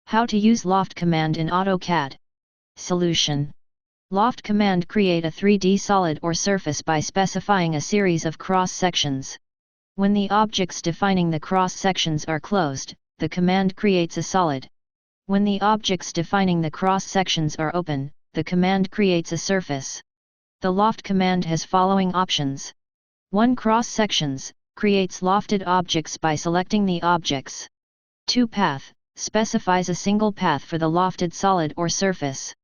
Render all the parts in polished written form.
How to use Loft command in AutoCAD. Solution. Loft command create a 3D solid or surface by specifying a series of cross-sections. When the objects defining the cross-sections are closed, the command creates a solid. When the objects defining the cross-sections are open, the command creates a surface. The Loft command has following options. 1. Cross-sections, creates lofted objects by selecting the objects. 2. Path, specifies a single path for the lofted solid or surface.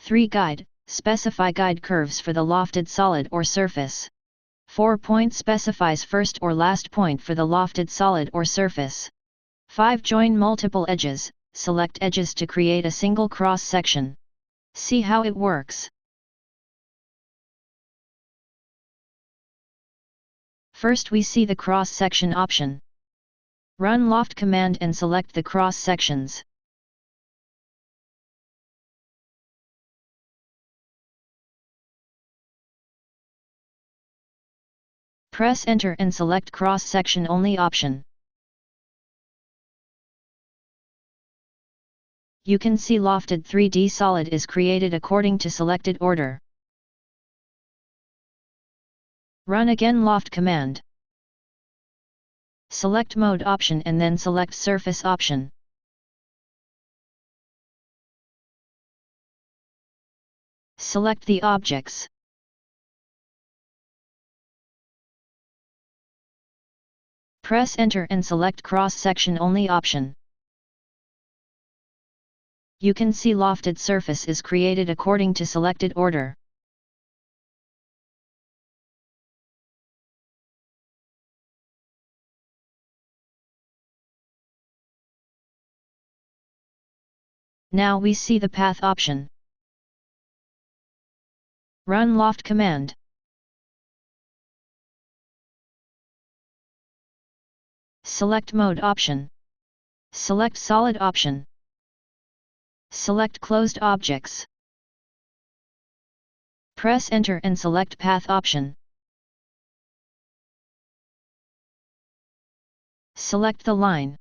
3. Guide, specify guide curves for the lofted solid or surface. 4. Point, specifies first or last point for the lofted solid or surface. 5. Join multiple edges, select edges to create a single cross-section. See how it works. First we see the cross-section option. Run Loft command and select the cross-sections. Press Enter and select cross-section only option. You can see lofted 3D solid is created according to selected order. Run again Loft command. Select Mode option and then select Surface option. Select the objects. Press Enter and select Cross-section only option. You can see lofted surface is created according to selected order. Now we see the path option. Run Loft command. Select Mode option. Select Solid option. Select Closed Objects. Press Enter and select Path option. Select the line.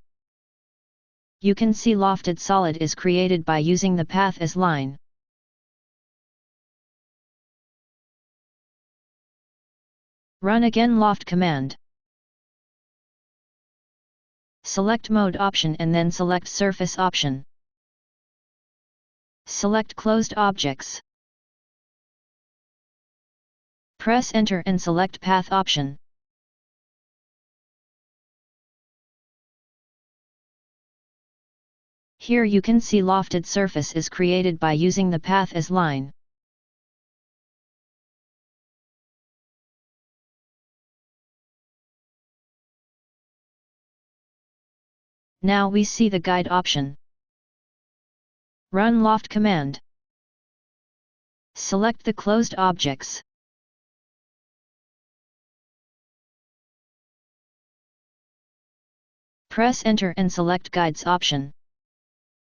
You can see lofted solid is created by using the path as line. Run again Loft command. Select Mode option and then select Surface option. Select Closed Objects. Press Enter and select Path option. Here you can see lofted surface is created by using the path as line. Now we see the guide option. Run Loft command. Select the closed objects. Press Enter and select Guides option.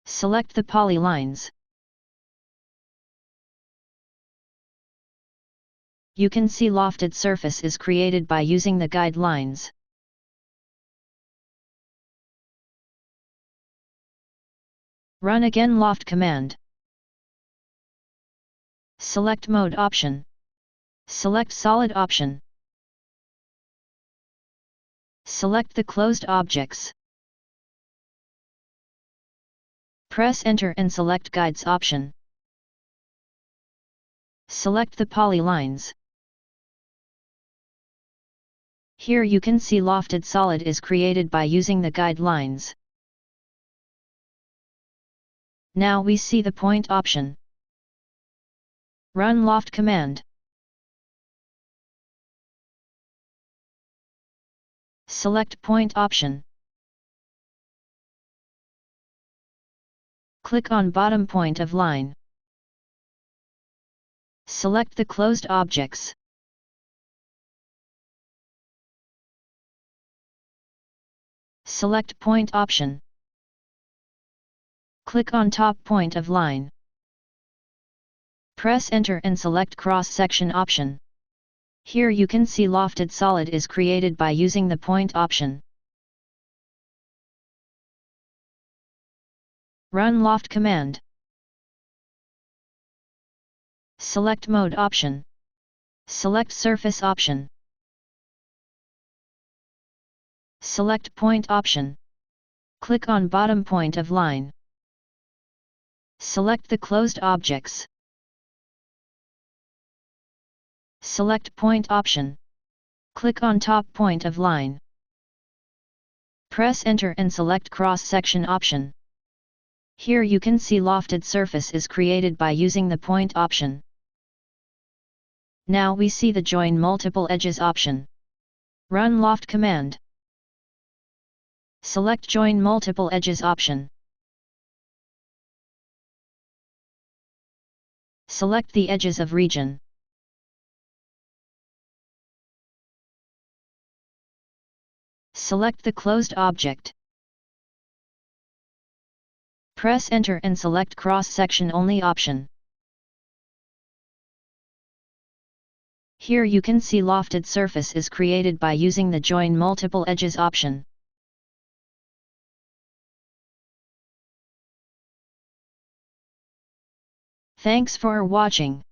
Select the polylines. You can see lofted surface is created by using the guide lines. Run again Loft command. Select Mode option. Select Solid option. Select the closed objects. Press Enter and select Guides option. Select the polylines. Here you can see lofted solid is created by using the guide lines. Now we see the point option. Run Loft command. Select Point option. Click on bottom point of line. Select the closed objects. Select Point option. Click on top point of line. Press Enter and select Cross-section option. Here you can see lofted solid is created by using the point option. Run Loft command. Select Mode option. Select Surface option. Select Point option. Click on bottom point of line. Select the closed objects. Select Point option. Click on top point of line. Press Enter and select Cross Section option. Here you can see lofted surface is created by using the Point option. Now we see the Join Multiple Edges option. Run Loft command. Select Join Multiple Edges option. Select the edges of region. Select the closed object. Press Enter and select Cross Section Only option. Here you can see lofted surface is created by using the Join Multiple Edges option. Thanks for watching.